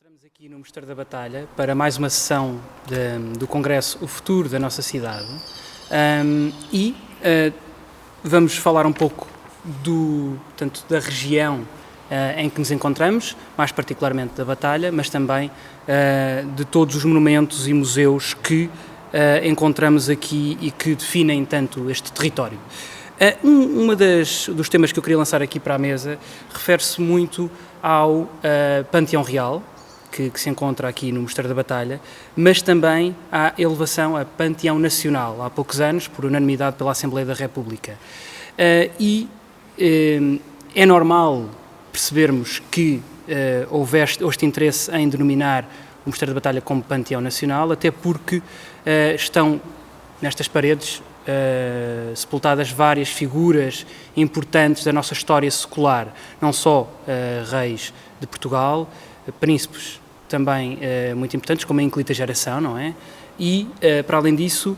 Encontramos aqui no Mosteiro da Batalha para mais uma sessão do Congresso O Futuro da Nossa Cidade e vamos falar um pouco portanto, da região em que nos encontramos, mais particularmente da Batalha, mas também de todos os monumentos e museus que encontramos aqui e que definem tanto este território. Dos temas que eu queria lançar aqui para a mesa refere-se muito ao Panteão Real, que se encontra aqui no Mosteiro da Batalha, mas também à elevação a Panteão Nacional, há poucos anos, por unanimidade pela Assembleia da República. É normal percebermos que houve este interesse em denominar o Mosteiro da Batalha como Panteão Nacional, até porque estão nestas paredes sepultadas várias figuras importantes da nossa história secular, não só reis de Portugal, príncipes também muito importantes, como a Inclita Geração, não é? E, para além disso,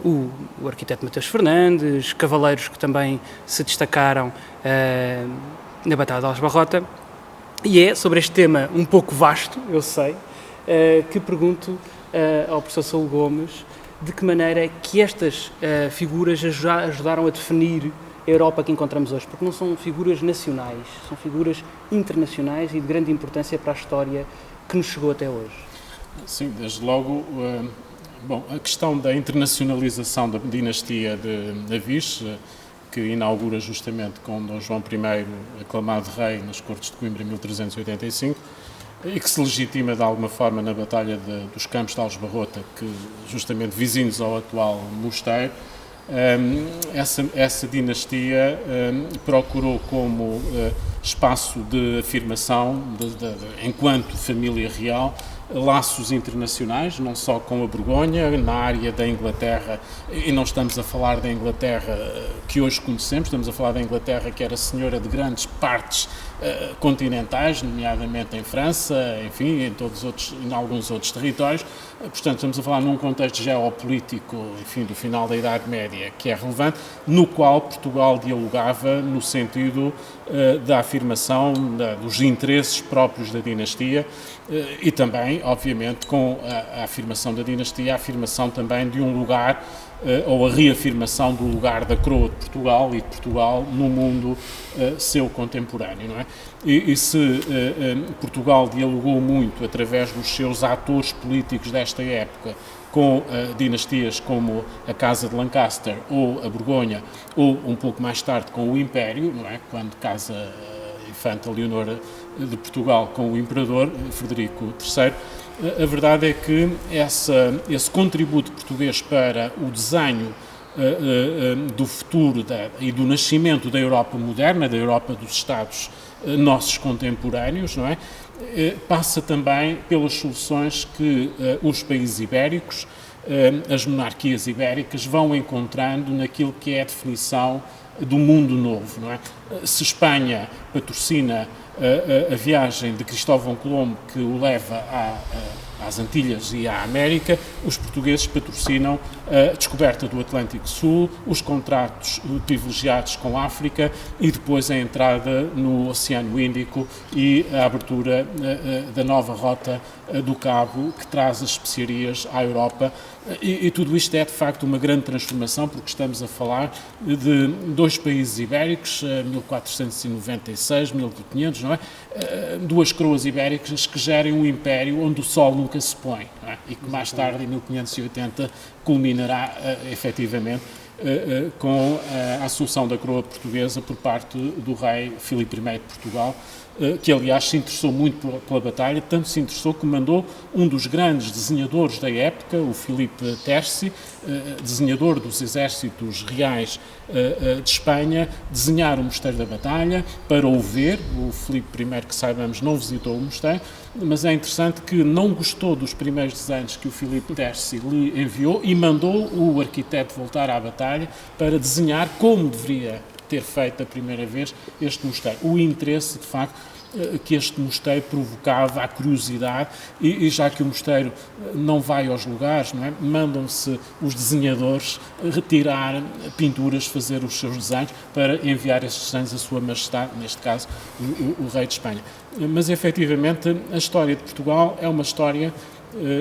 o arquiteto Mateus Fernandes, cavaleiros que também se destacaram na Batalha de Aljubarrota. E é sobre este tema um pouco vasto, eu sei, que pergunto ao professor Saúl Gomes de que maneira é que estas figuras ajudaram a definir a Europa que encontramos hoje, porque não são figuras nacionais, são figuras internacionais e de grande importância para a história que nos chegou até hoje. Sim, desde logo, a questão da internacionalização da dinastia de Avis, que inaugura justamente com Dom João I, aclamado rei nas Cortes de Coimbra em 1385, e que se legitima de alguma forma na Batalha dos Campos de Aljubarrota, que justamente vizinhos ao atual mosteiro. Essa dinastia procurou como espaço de afirmação, enquanto família real, laços internacionais, não só com a Borgonha, na área da Inglaterra, e não estamos a falar da Inglaterra que hoje conhecemos, estamos a falar da Inglaterra que era senhora de grandes partes continentais, nomeadamente em França, enfim, em alguns outros territórios. Portanto, estamos a falar num contexto geopolítico, enfim, do final da Idade Média, que é relevante, no qual Portugal dialogava no sentido da afirmação dos interesses próprios da dinastia e também, obviamente, com a afirmação da dinastia, a afirmação também de um lugar ou a reafirmação do lugar da coroa de Portugal e de Portugal no mundo seu contemporâneo, não é? E se Portugal dialogou muito através dos seus atores políticos desta época com dinastias como a Casa de Lancaster ou a Borgonha, ou um pouco mais tarde com o Império, não é? Quando casa a Infanta Leonor de Portugal com o Imperador Frederico III, a verdade é que esse contributo português para o desenho do futuro e do nascimento da Europa moderna, da Europa dos Estados nossos contemporâneos, não é? Passa também pelas soluções que os países ibéricos, as monarquias ibéricas, vão encontrando naquilo que é a definição do mundo novo, não é? Se Espanha patrocina a viagem de Cristóvão Colombo que o leva às Antilhas e à América, os portugueses patrocinam a descoberta do Atlântico Sul, os contratos privilegiados com a África e depois a entrada no Oceano Índico e a abertura da nova rota do Cabo, que traz as especiarias à Europa. E tudo isto é, de facto, uma grande transformação, porque estamos a falar de dois países ibéricos, 1496, 1500, não é? Duas coroas ibéricas que gerem um império onde o sol nunca se põe, não é? E que mais tarde, em 1580, culminará, efetivamente, com a assunção da coroa portuguesa por parte do rei Filipe I de Portugal, que aliás se interessou muito pela batalha, tanto se interessou que mandou um dos grandes desenhadores da época, o Filipe Terci, desenhador dos exércitos reais de Espanha, desenhar o Mosteiro da Batalha para o ver. O Filipe I, que saibamos, não visitou o mosteiro, mas é interessante que não gostou dos primeiros desenhos que o Filipe Terci lhe enviou e mandou o arquiteto voltar à batalha para desenhar como deveria ter feito a primeira vez este mosteiro. O interesse, de facto, que este mosteiro provocava a curiosidade e já que o mosteiro não vai aos lugares, não é? Mandam-se os desenhadores retirar pinturas, fazer os seus desenhos para enviar esses desenhos à Sua Majestade, neste caso o Rei de Espanha. Mas efetivamente a história de Portugal é uma história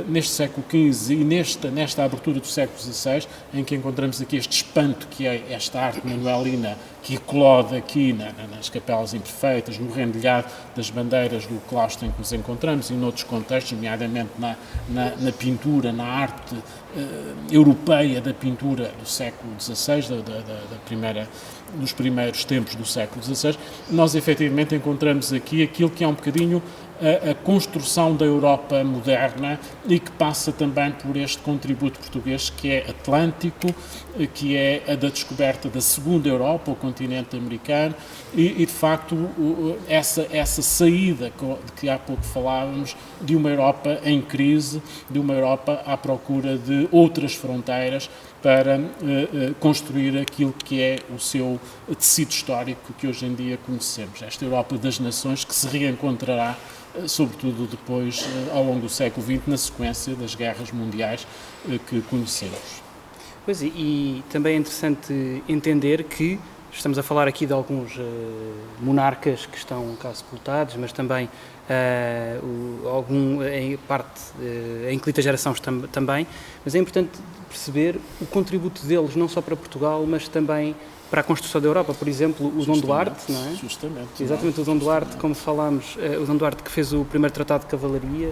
neste século XV e nesta abertura do século XVI, em que encontramos aqui este espanto que é esta arte manuelina que eclode aqui nas capelas imperfeitas, no rendilhado das bandeiras do claustro em que nos encontramos e noutros contextos, nomeadamente na pintura, na arte europeia da pintura do século XVI, dos primeiros tempos do século XVI, nós efetivamente encontramos aqui aquilo que é um bocadinho a construção da Europa moderna e que passa também por este contributo português que é atlântico, que é a da descoberta da segunda Europa, o continente americano, e de facto essa saída de que há pouco falávamos, de uma Europa em crise, de uma Europa à procura de outras fronteiras para construir aquilo que é o seu tecido histórico que hoje em dia conhecemos. Esta Europa das nações que se reencontrará sobretudo depois, ao longo do século XX, na sequência das guerras mundiais que conhecemos. Pois, e também é interessante entender que estamos a falar aqui de alguns monarcas que estão cá sepultados, mas também em parte em quinta geração também, mas é importante perceber o contributo deles não só para Portugal, mas também para a construção da Europa. Por exemplo, o Dom Duarte, não é? Justamente. Exatamente, o Dom Duarte, como falámos, o Dom Duarte que fez o primeiro tratado de cavalaria,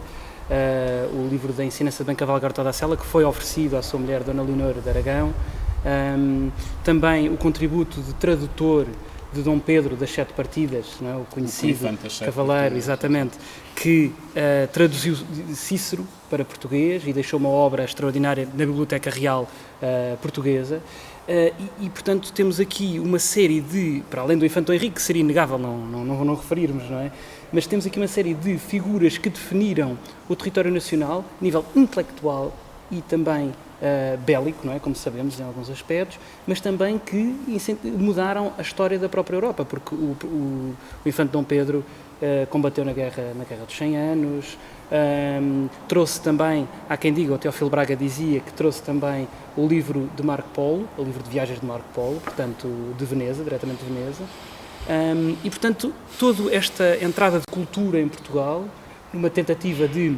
o livro da Ensinança de Bem Cavalgar toda a Sela, que foi oferecido à sua mulher, Dona Leonor de Aragão. Também o contributo de tradutor de Dom Pedro das Sete Partidas, não é? O conhecido cavaleiro, exatamente, que traduziu Cícero para português e deixou uma obra extraordinária na Biblioteca Real Portuguesa. E, portanto, temos aqui uma série de, para além do Infante Dom Henrique, que seria inegável não referirmos, não é? Mas temos aqui uma série de figuras que definiram o território nacional a nível intelectual e também bélico, não é? Como sabemos em alguns aspectos, mas também que mudaram a história da própria Europa, porque o Infante Dom Pedro combateu na guerra dos 100 anos, trouxe também, há quem diga, o Teófilo Braga dizia que trouxe também o livro de Marco Polo, o livro de viagens de Marco Polo, portanto de Veneza, diretamente de Veneza, e portanto toda esta entrada de cultura em Portugal, numa tentativa de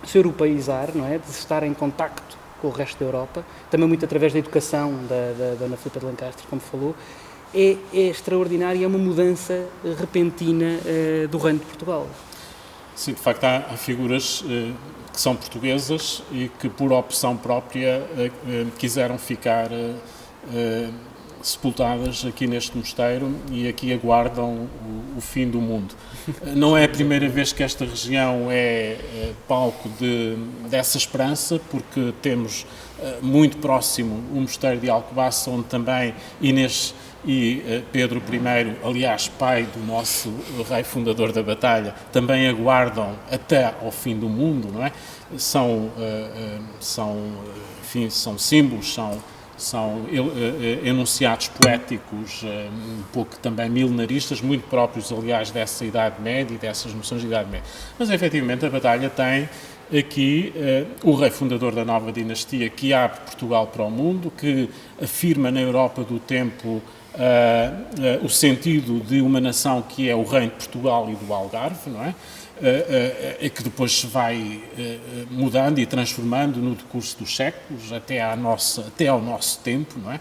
se europeizar, não é? De estar em contacto com o resto da Europa, também muito através da educação da Dona Filipa de Lencastre, como falou, é extraordinária, é uma mudança repentina do reino de Portugal. Sim, de facto há figuras que são portuguesas e que por opção própria quiseram ficar sepultadas aqui neste mosteiro e aqui aguardam o fim do mundo. Não é a primeira vez que esta região é palco dessa esperança, porque temos muito próximo o mosteiro de Alcobaça, onde também Inês e Pedro I, aliás, pai do nosso rei fundador da batalha, também aguardam até ao fim do mundo, não é? São símbolos, são enunciados poéticos, um pouco também milenaristas, muito próprios, aliás, dessa Idade Média e dessas noções de Idade Média. Mas, efetivamente, a batalha tem aqui o rei fundador da nova dinastia que abre Portugal para o mundo, que afirma na Europa do tempo o sentido de uma nação que é o reino de Portugal e do Algarve, não é? Que depois se vai mudando e transformando no decurso dos séculos até ao nosso tempo, não é?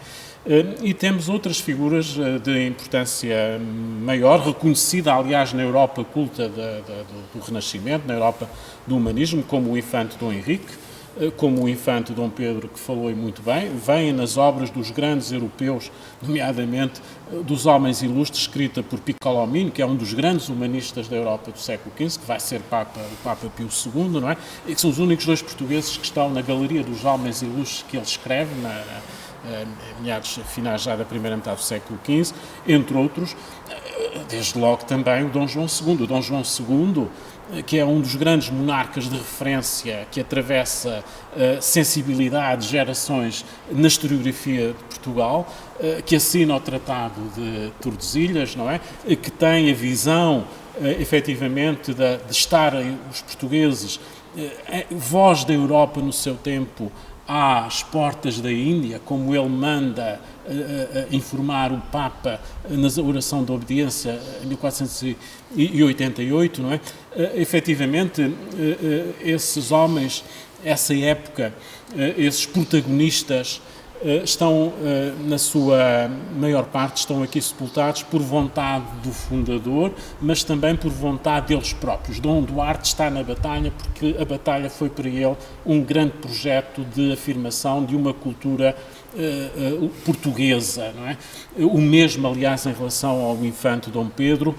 E temos outras figuras de importância maior, reconhecida aliás na Europa culta do Renascimento, na Europa do humanismo, como o Infante Dom Henrique, como o Infante Dom Pedro, que falou muito bem, vêm nas obras dos grandes europeus, nomeadamente dos Homens Ilustres, escrita por Piccolomini, que é um dos grandes humanistas da Europa do século XV, que vai ser o Papa Pio II, não é? E que são os únicos dois portugueses que estão na galeria dos Homens Ilustres que ele escreve, finais já da primeira metade do século XV, entre outros, desde logo também o Dom João II. O Dom João II, que é um dos grandes monarcas de referência que atravessa sensibilidades, gerações na historiografia de Portugal, que assina o Tratado de Tordesilhas, não é? Que tem a visão efetivamente, de estarem os portugueses, voz da Europa no seu tempo, às portas da Índia, como ele manda informar o Papa na oração de obediência em 1488, não é? Efetivamente, esses homens, essa época, esses protagonistas, estão, na sua maior parte, estão aqui sepultados por vontade do fundador, mas também por vontade deles próprios. Dom Duarte está na batalha porque a batalha foi para ele um grande projeto de afirmação de uma cultura portuguesa, não é? O mesmo, aliás, em relação ao infante Dom Pedro,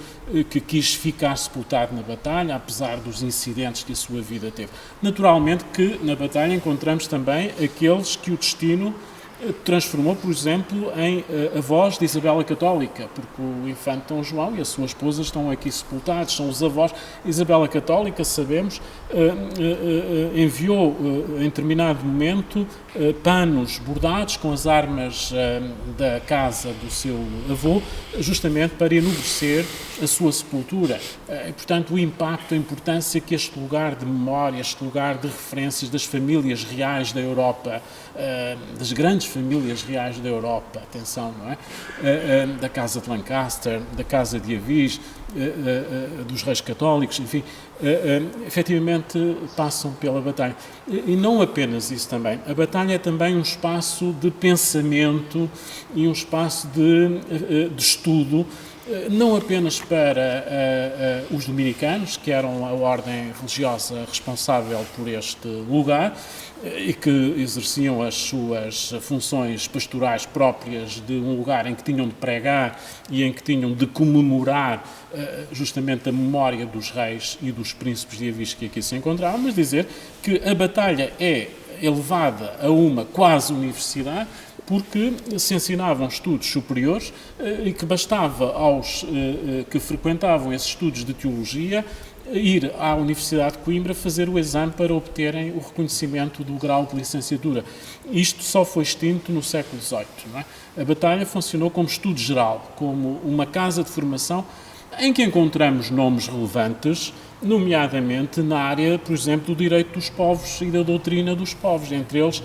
que quis ficar sepultado na batalha, apesar dos incidentes que a sua vida teve. Naturalmente que na batalha encontramos também aqueles que o destino transformou, por exemplo, em avós de Isabel a Católica, porque o infante Dom João e a sua esposa estão aqui sepultados, são os avós. Isabel a Católica, sabemos, enviou em determinado momento panos bordados com as armas da casa do seu avô, justamente para enobrecer a sua sepultura. E, portanto, o impacto, a importância que este lugar de memória, este lugar de referências das famílias reais da Europa, das grandes famílias reais da Europa, atenção, não é? Da Casa de Lancaster, da Casa de Avis, dos reis católicos, enfim, efetivamente passam pela batalha. E não apenas isso também. A batalha é também um espaço de pensamento e um espaço de estudo, não apenas para os dominicanos, que eram a ordem religiosa responsável por este lugar e que exerciam as suas funções pastorais próprias de um lugar em que tinham de pregar e em que tinham de comemorar justamente a memória dos reis e dos príncipes de Avis que aqui se encontravam, mas dizer que a batalha é elevada a uma quase universidade, porque se ensinavam estudos superiores e que bastava aos que frequentavam esses estudos de teologia ir à Universidade de Coimbra fazer o exame para obterem o reconhecimento do grau de licenciatura. Isto só foi extinto no século XVIII. Não é? A batalha funcionou como estudo geral, como uma casa de formação em que encontramos nomes relevantes, nomeadamente na área, por exemplo, do direito dos povos e da doutrina dos povos, entre eles,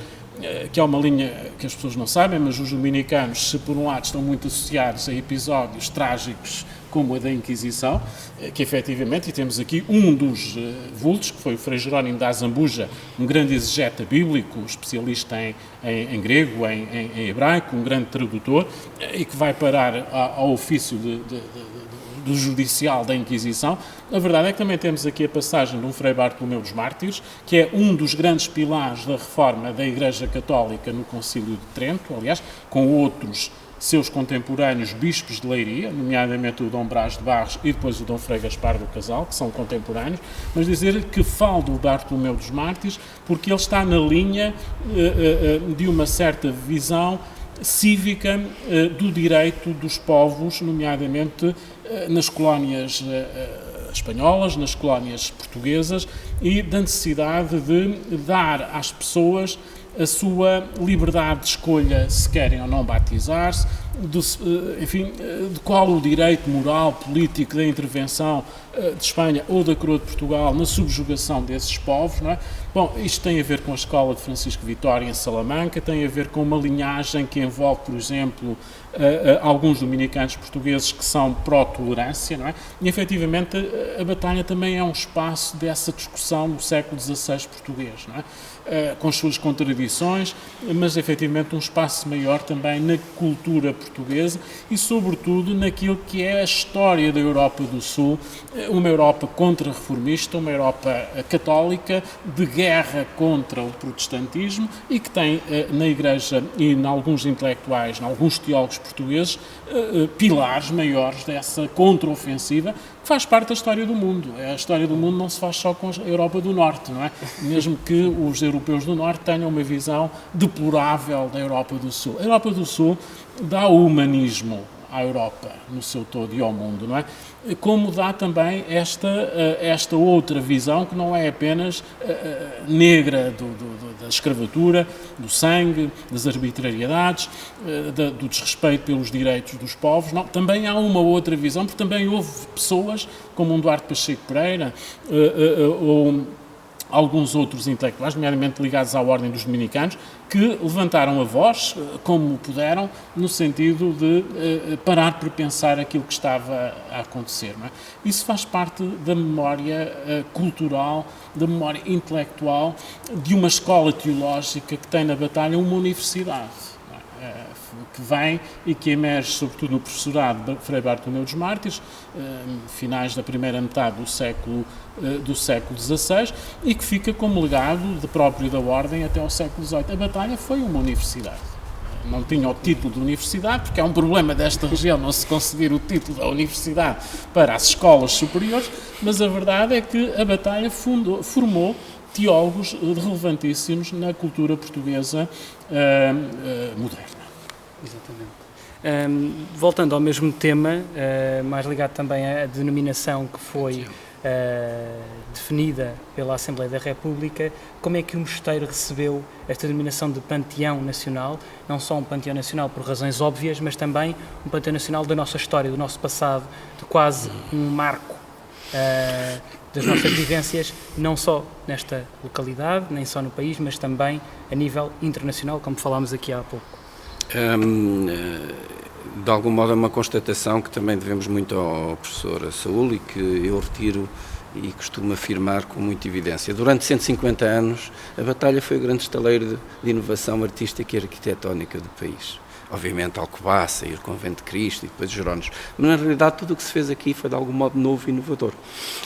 que é uma linha que as pessoas não sabem, mas os dominicanos, se por um lado estão muito associados a episódios trágicos como a da Inquisição, que efetivamente, e temos aqui um dos vultos, que foi o Frei Jerónimo da Azambuja, um grande exegeta bíblico, especialista em grego, em hebraico, um grande tradutor, e que vai parar ao ofício do judicial da Inquisição. A verdade é que também temos aqui a passagem de um Frei Bartolomeu dos Mártires, que é um dos grandes pilares da reforma da Igreja Católica no Concílio de Trento, aliás, com outros seus contemporâneos bispos de Leiria, nomeadamente o Dom Brás de Barros e depois o Dom Frei Gaspar do Casal, que são contemporâneos, mas dizer que falo do Bartolomeu dos Mártires porque ele está na linha de uma certa visão cívica do direito dos povos, nomeadamente nas colónias espanholas, nas colónias portuguesas, e da necessidade de dar às pessoas a sua liberdade de escolha se querem ou não batizar-se, enfim, de qual o direito moral, político da intervenção de Espanha ou da coroa de Portugal na subjugação desses povos, não é? Bom, isto tem a ver com a escola de Francisco Vitória em Salamanca, tem a ver com uma linhagem que envolve, por exemplo, alguns dominicanos portugueses que são pró-tolerância, não é? E, efetivamente, a batalha também é um espaço dessa discussão no século XVI português, não é? Com as suas contradições, mas efetivamente um espaço maior também na cultura portuguesa e, sobretudo, naquilo que é a história da Europa do Sul, uma Europa contra-reformista, uma Europa católica, de guerra contra o protestantismo e que tem na Igreja e em alguns intelectuais, em alguns teólogos portugueses, pilares maiores dessa contra-ofensiva, que faz parte da história do mundo. A história do mundo não se faz só com a Europa do Norte, não é? Mesmo que os europeus do Norte tenham uma visão deplorável da Europa do Sul. A Europa do Sul dá o humanismo à Europa no seu todo e ao mundo, não é? Como dá também esta outra visão que não é apenas negra da escravatura, do sangue, das arbitrariedades, do desrespeito pelos direitos dos povos, não, também há uma outra visão, porque também houve pessoas como um Duarte Pacheco Pereira ou alguns outros intelectuais, nomeadamente ligados à Ordem dos Dominicanos, que levantaram a voz, como puderam, no sentido de parar para pensar aquilo que estava a acontecer. Não é? Isso faz parte da memória cultural, da memória intelectual, de uma escola teológica que tem na Batalha uma universidade. Que vem e que emerge sobretudo no professorado de Frei Bartolomeu dos Mártires, finais da primeira metade do século XVI, e que fica como legado próprio da Ordem até ao século XVIII. A Batalha foi uma universidade. Não tinha o título de universidade, porque é um problema desta região não se conceder o título da universidade para as escolas superiores, mas a verdade é que a Batalha formou teólogos relevantíssimos na cultura portuguesa moderna. Exatamente. Voltando ao mesmo tema, mais ligado também à denominação que foi definida pela Assembleia da República, como é que o mosteiro recebeu esta denominação de Panteão Nacional, não só um Panteão Nacional por razões óbvias, mas também um Panteão Nacional da nossa história, do nosso passado, de quase um marco das nossas vivências, não só nesta localidade, nem só no país, mas também a nível internacional, como falámos aqui há pouco. De algum modo é uma constatação que também devemos muito ao professor Saúl e que eu retiro e costumo afirmar com muita evidência. Durante 150 anos, a Batalha foi o grande estaleiro de inovação artística e arquitetónica do país. Obviamente Alcobaça e o Convento de Cristo e depois os Jerónimos, mas na realidade tudo o que se fez aqui foi de algum modo novo e inovador.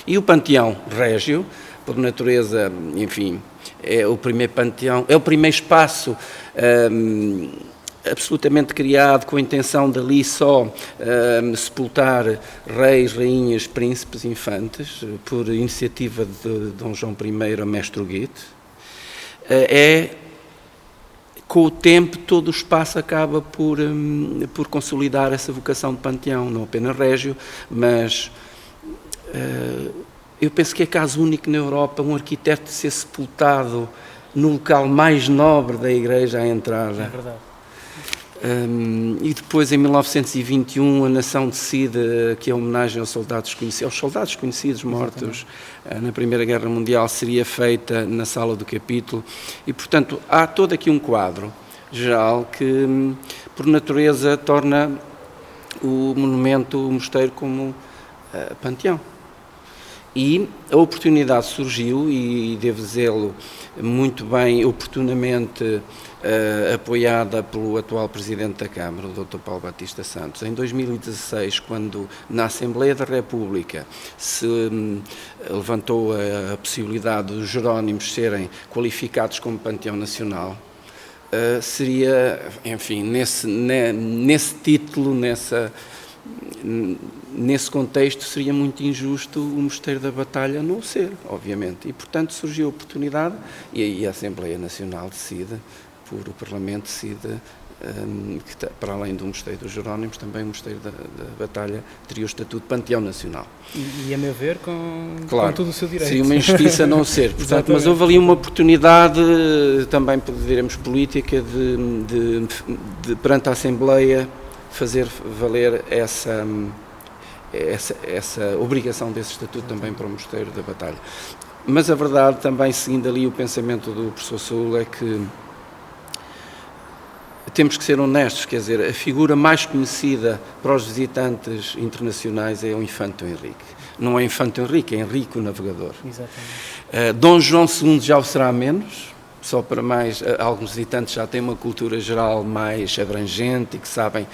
E o Panteão Régio, por natureza, enfim, é o primeiro panteão, é o primeiro espaço absolutamente criado com a intenção de ali só sepultar reis, rainhas, príncipes, infantes, por iniciativa de Dom João I, mestre Huguete. Com o tempo, todo o espaço acaba por consolidar essa vocação de panteão, não apenas régio, mas eu penso que é caso único na Europa um arquiteto ser sepultado no local mais nobre da igreja à entrada. É verdade. E depois, em 1921, a nação decide que a homenagem aos soldados conhecidos mortos na Primeira Guerra Mundial seria feita na sala do capítulo e, portanto, há todo aqui um quadro geral que, por natureza, torna o monumento, o mosteiro, como panteão. E a oportunidade surgiu, e devo dizê-lo muito bem, oportunamente apoiada pelo atual Presidente da Câmara, o Dr. Paulo Batista Santos, em 2016, quando na Assembleia da República se levantou a possibilidade dos Jerónimos serem qualificados como Panteão Nacional, seria, enfim, nesse título, nesse contexto, seria muito injusto o Mosteiro da Batalha não o ser, obviamente. E, portanto, surgiu a oportunidade e aí a Assembleia Nacional decide, o Parlamento decide, que para além do Mosteiro dos Jerónimos, também o Mosteiro da Batalha teria o estatuto de Panteão Nacional. E a meu ver, com todo o seu direito. Seria uma injustiça não ser. Portanto, mas houve ali uma oportunidade, também, diremos, política, de perante a Assembleia, fazer valer essa obrigação desse estatuto também para o Mosteiro da Batalha. Mas a verdade, também seguindo ali o pensamento do professor Saúl, é que temos que ser honestos, quer dizer, a figura mais conhecida para os visitantes internacionais é o Infante Henrique. Não é Infante Henrique, é Henrique o Navegador. Exatamente. Dom João II já o será menos, só para mais, alguns visitantes já têm uma cultura geral mais abrangente e que sabem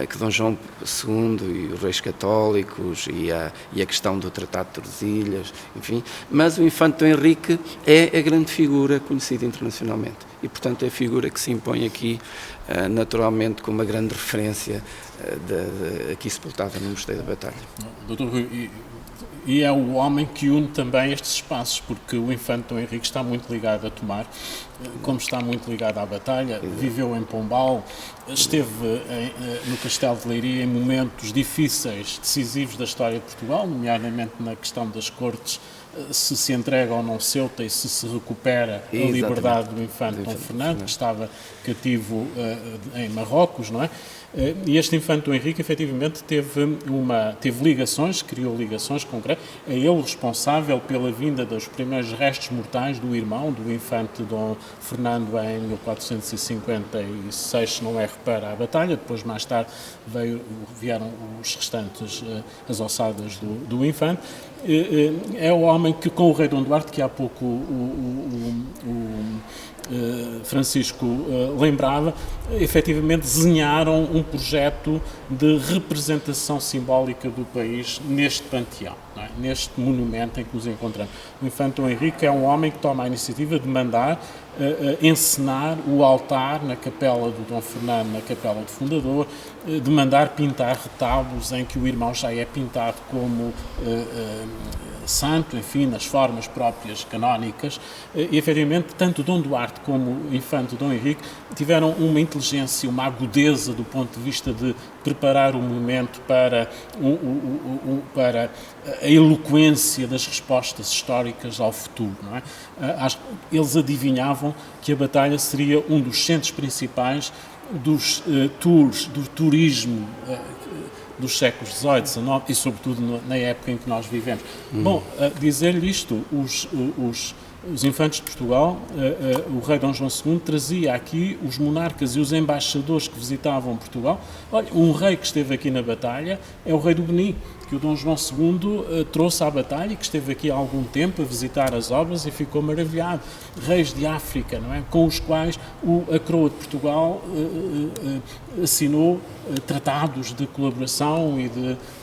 que Dom João II e os reis católicos e a questão do Tratado de Tordesilhas, enfim, mas o Infante Henrique é a grande figura conhecida internacionalmente e, portanto, é a figura que se impõe aqui, naturalmente, com uma grande referência aqui sepultada no Mosteiro da Batalha. Doutor Rui, e é o homem que une também estes espaços, porque o infante Dom Henrique está muito ligado a Tomar, como está muito ligado à batalha, viveu em Pombal, esteve no Castelo de Leiria em momentos difíceis, decisivos da história de Portugal, nomeadamente na questão das cortes, se entrega ou não Ceuta e se recupera a liberdade do infante Dom Fernando, que estava cativo em Marrocos, não é? E este infante Dom Henrique, efetivamente, teve ligações, criou ligações concretas. É ele responsável pela vinda dos primeiros restos mortais do irmão, do infante Dom Fernando, em 1456, se não erro, para a batalha. Depois, mais tarde, vieram os restantes, as ossadas do infante. É o homem que, com o rei Dom Duarte, que há pouco Francisco lembrava, efetivamente desenharam um projeto de representação simbólica do país neste panteão, não é? Neste monumento em que nos encontramos. O infante Dom Henrique é um homem que toma a iniciativa de mandar encenar o altar na capela do Dom Fernando, na capela do fundador, de mandar pintar retábulos em que o irmão já é pintado como santo, enfim, nas formas próprias canónicas, e efetivamente tanto Dom Duarte como o infante Dom Henrique tiveram uma inteligência, uma agudeza do ponto de vista de preparar o monumento para a eloquência das respostas históricas ao futuro, não é? Eles adivinhavam que a batalha seria um dos centros principais dos tours, do turismo dos séculos XVIII, XIX e, sobretudo, na época em que nós vivemos. Bom, dizer-lhe isto, os infantes de Portugal, o rei Dom João II trazia aqui os monarcas e os embaixadores que visitavam Portugal. Olha, um rei que esteve aqui na batalha é o rei do Benin, que o Dom João II trouxe à batalha e que esteve aqui há algum tempo a visitar as obras e ficou maravilhado. Reis de África, não é? Com os quais a coroa de Portugal assinou tratados de colaboração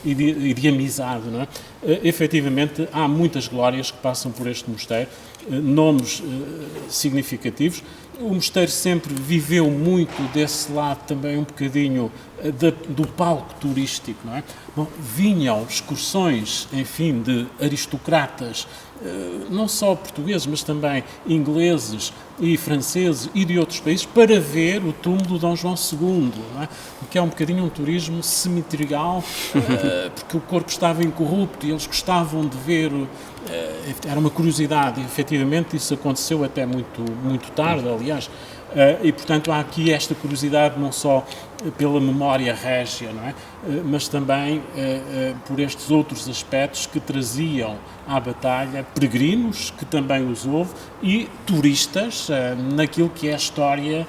e de amizade, não é? Efetivamente, há muitas glórias que passam por este mosteiro, nomes significativos. O mosteiro sempre viveu muito desse lado também um bocadinho do palco turístico, não é? Bom, vinham excursões, enfim, de aristocratas, não só portugueses, mas também ingleses e franceses e de outros países, para ver o túmulo do Dom João II, não é? Que é um bocadinho um turismo cemiterial, porque o corpo estava incorrupto e eles gostavam de ver, era uma curiosidade, e efetivamente isso aconteceu até muito tarde, aliás. E, portanto, há aqui esta curiosidade não só pela memória régia, não é? Mas também por estes outros aspectos que traziam à batalha peregrinos, que também os houve, e turistas naquilo que é a história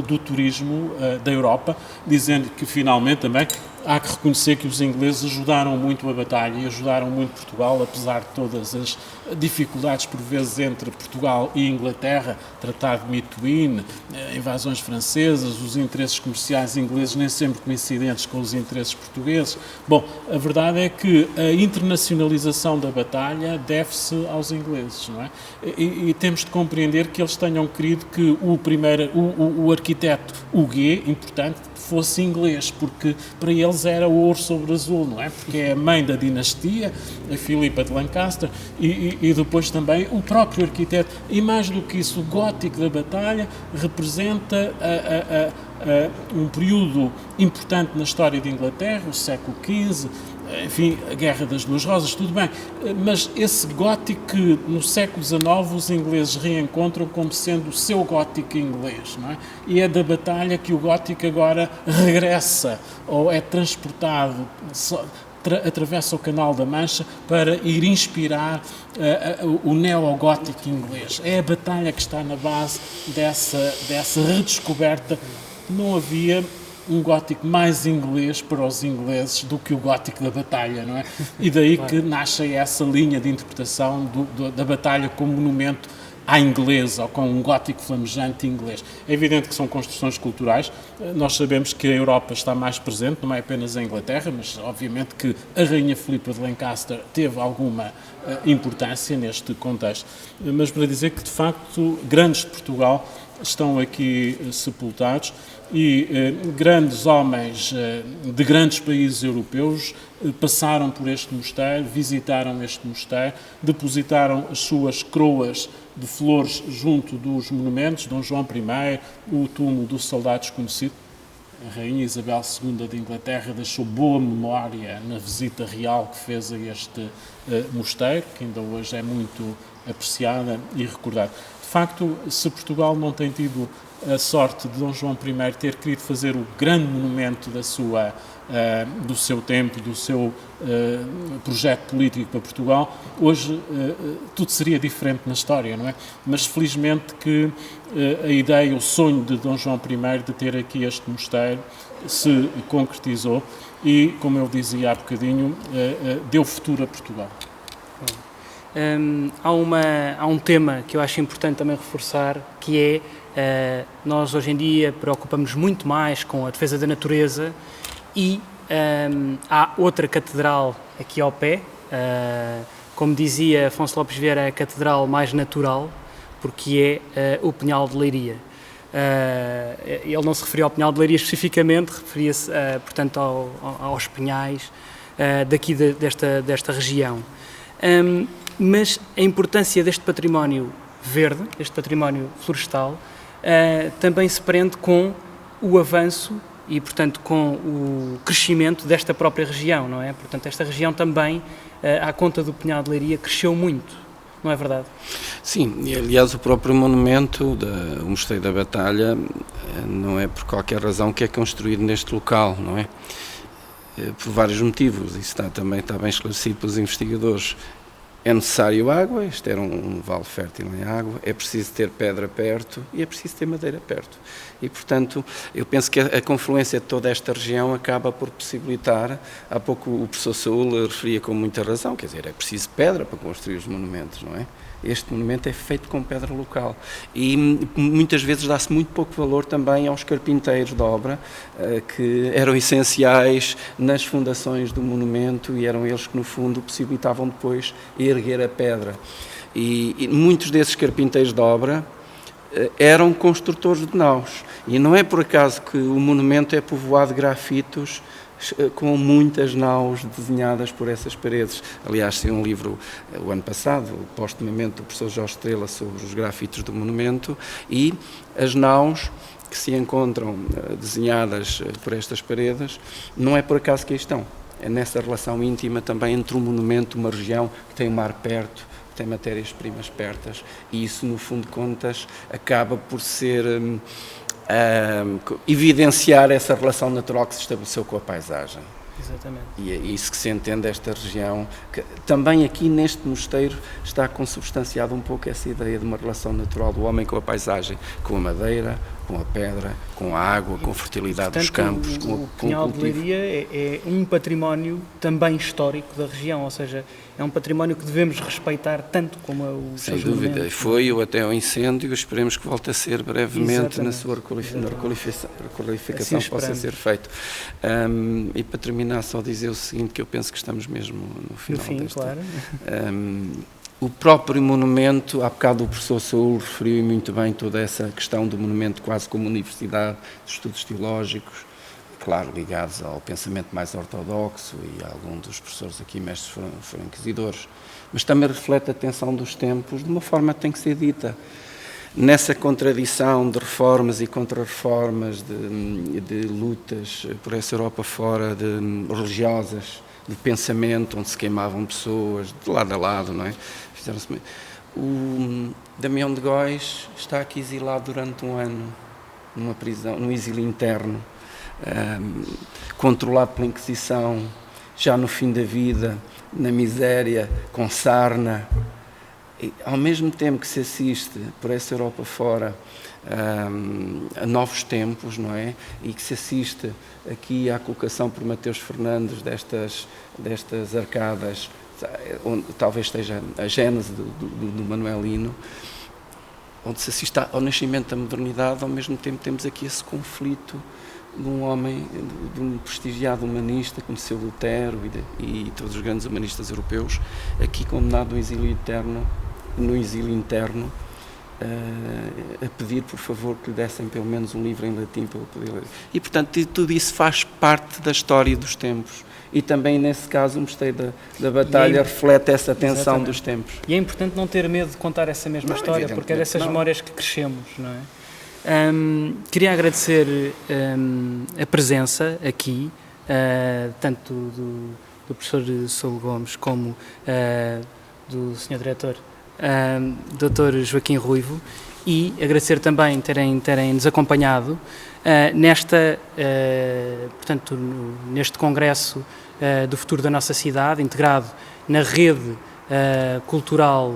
do turismo da Europa, dizendo que, finalmente, também há que reconhecer que os ingleses ajudaram muito a batalha e ajudaram muito Portugal, apesar de todas as dificuldades, por vezes, entre Portugal e Inglaterra, Tratado de Methuen, invasões francesas, os interesses comerciais ingleses nem sempre coincidentes com os interesses portugueses. Bom, a verdade é que a internacionalização da batalha deve-se aos ingleses, não é? E temos de compreender que eles tenham querido que o arquiteto Huguet, importante, fosse inglês, porque para eles era o ouro sobre azul, não é? Porque é a mãe da dinastia, a Filipa de Lancaster, e depois também o próprio arquiteto. E mais do que isso, o gótico da batalha representa um período importante na história de Inglaterra, o século XV, enfim, a Guerra das Duas Rosas, tudo bem, mas esse gótico que no século XIX os ingleses reencontram como sendo o seu gótico inglês, não é? E é da batalha que o gótico agora regressa, ou é transportado, atravessa o Canal da Mancha para ir inspirar o neogótico inglês. É a batalha que está na base dessa redescoberta. Não havia um gótico mais inglês para os ingleses do que o gótico da batalha, não é? E daí que nasce essa linha de interpretação da batalha como monumento à inglesa, ou com um gótico flamejante inglês. É evidente que são construções culturais. Nós sabemos que a Europa está mais presente, não é apenas a Inglaterra, mas obviamente que a Rainha Filipa de Lancaster teve alguma importância neste contexto. Mas para dizer que, de facto, Grandes de Portugal estão aqui sepultados e grandes homens de grandes países europeus passaram por este mosteiro, visitaram este mosteiro, depositaram as suas coroas de flores junto dos monumentos, Dom João I, o túmulo dos soldados desconhecidos. A Rainha Isabel II de Inglaterra deixou boa memória na visita real que fez a este mosteiro, que ainda hoje é muito apreciada e recordada. De facto, se Portugal não tem tido a sorte de Dom João I ter querido fazer o grande monumento do seu tempo, do seu projeto político para Portugal, hoje tudo seria diferente na história, não é? Mas felizmente que a ideia, o sonho de Dom João I de ter aqui este mosteiro se concretizou e, como eu dizia há bocadinho, deu futuro a Portugal. Há um tema que eu acho importante também reforçar, que é nós hoje em dia preocupamos muito mais com a defesa da natureza e há outra catedral aqui ao pé, como dizia Afonso Lopes Vieira, a catedral mais natural, porque é o Pinhal de Leiria. Ele não se referia ao Pinhal de Leiria especificamente, referia-se, portanto, aos pinhais daqui desta região. Mas a importância deste património verde, deste património florestal, também se prende com o avanço e, portanto, com o crescimento desta própria região, não é? Portanto, esta região também, à conta do Pinhal de Leiria, cresceu muito, não é verdade? Sim, e aliás o próprio monumento, o Mosteiro da Batalha, não é por qualquer razão que é construído neste local, não é? Por vários motivos, isso também está bem esclarecido pelos investigadores. É necessário água, este era um vale fértil em água, é preciso ter pedra perto e é preciso ter madeira perto. E, portanto, eu penso que a confluência de toda esta região acaba por possibilitar, há pouco o professor Saúl referia com muita razão, quer dizer, é preciso pedra para construir os monumentos, não é? Este monumento é feito com pedra local e muitas vezes dá-se muito pouco valor também aos carpinteiros de obra que eram essenciais nas fundações do monumento e eram eles que no fundo possibilitavam depois erguer a pedra. E muitos desses carpinteiros de obra eram construtores de naus e não é por acaso que o monumento é povoado de grafitos com muitas naus desenhadas por essas paredes. Aliás, saiu um livro o ano passado, postumamente, do professor Jorge Estrela, sobre os grafitos do monumento, e as naus que se encontram desenhadas por estas paredes, não é por acaso que aí estão. É nessa relação íntima também entre um monumento, uma região que tem o mar perto, que tem matérias-primas pertas, e isso, no fundo de contas, acaba por ser... evidenciar essa relação natural que se estabeleceu com a paisagem. Exatamente. E é isso que se entende esta região, que também aqui neste mosteiro está consubstanciada um pouco essa ideia de uma relação natural do homem com a paisagem, com a madeira, com a pedra, com a água, com a fertilidade dos campos, com o Pinhal de Leiria é um património também histórico da região, ou seja, é um património que devemos respeitar tanto como os seus monumentos. Sem dúvida, foi até ao incêndio, esperemos que volte a ser brevemente. Exatamente. Na sua requalificação possa ser feito. E para terminar, só dizer o seguinte, que eu penso que estamos mesmo no final desta... Claro. O próprio monumento, há bocado o professor Saúl referiu muito bem toda essa questão do monumento quase como universidade de estudos teológicos, claro, ligados ao pensamento mais ortodoxo, e alguns dos professores aqui, mestres, foram inquisidores, mas também reflete a tensão dos tempos de uma forma que tem que ser dita. Nessa contradição de reformas e contra-reformas, de lutas por essa Europa fora, de religiosas, de pensamento, onde se queimavam pessoas, de lado a lado, não é? O Damião de Góis está aqui exilado durante um ano, numa prisão, num exílio interno, controlado pela Inquisição, já no fim da vida, na miséria, com sarna. E, ao mesmo tempo que se assiste por essa Europa fora a novos tempos, não é? E que se assiste aqui à colocação por Mateus Fernandes destas arcadas, onde talvez esteja a gênese do Manuelino, onde se assiste ao nascimento da modernidade, ao mesmo tempo temos aqui esse conflito de um homem, de um prestigiado humanista, conheceu Lutero e todos os grandes humanistas europeus, aqui condenado no exílio interno, a pedir, por favor, que lhe dessem pelo menos um livro em latim para ele poder ler. E, portanto, tudo isso faz parte da história dos tempos. E também, nesse caso, o Mosteiro da Batalha reflete essa tensão dos tempos. E é importante não ter medo de contar essa mesma história, porque é dessas memórias que crescemos, não é? Queria agradecer a presença aqui, tanto do professor Saúl Gomes como do Sr. Diretor, Dr. Joaquim Ruivo, e agradecer também terem nos acompanhado portanto, neste congresso do futuro da nossa cidade, integrado na rede cultural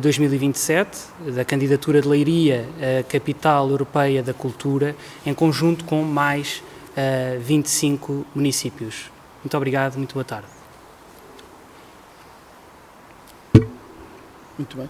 2027, da candidatura de Leiria à Capital Europeia da Cultura, em conjunto com mais 25 municípios. Muito obrigado, muito boa tarde. Muito bem.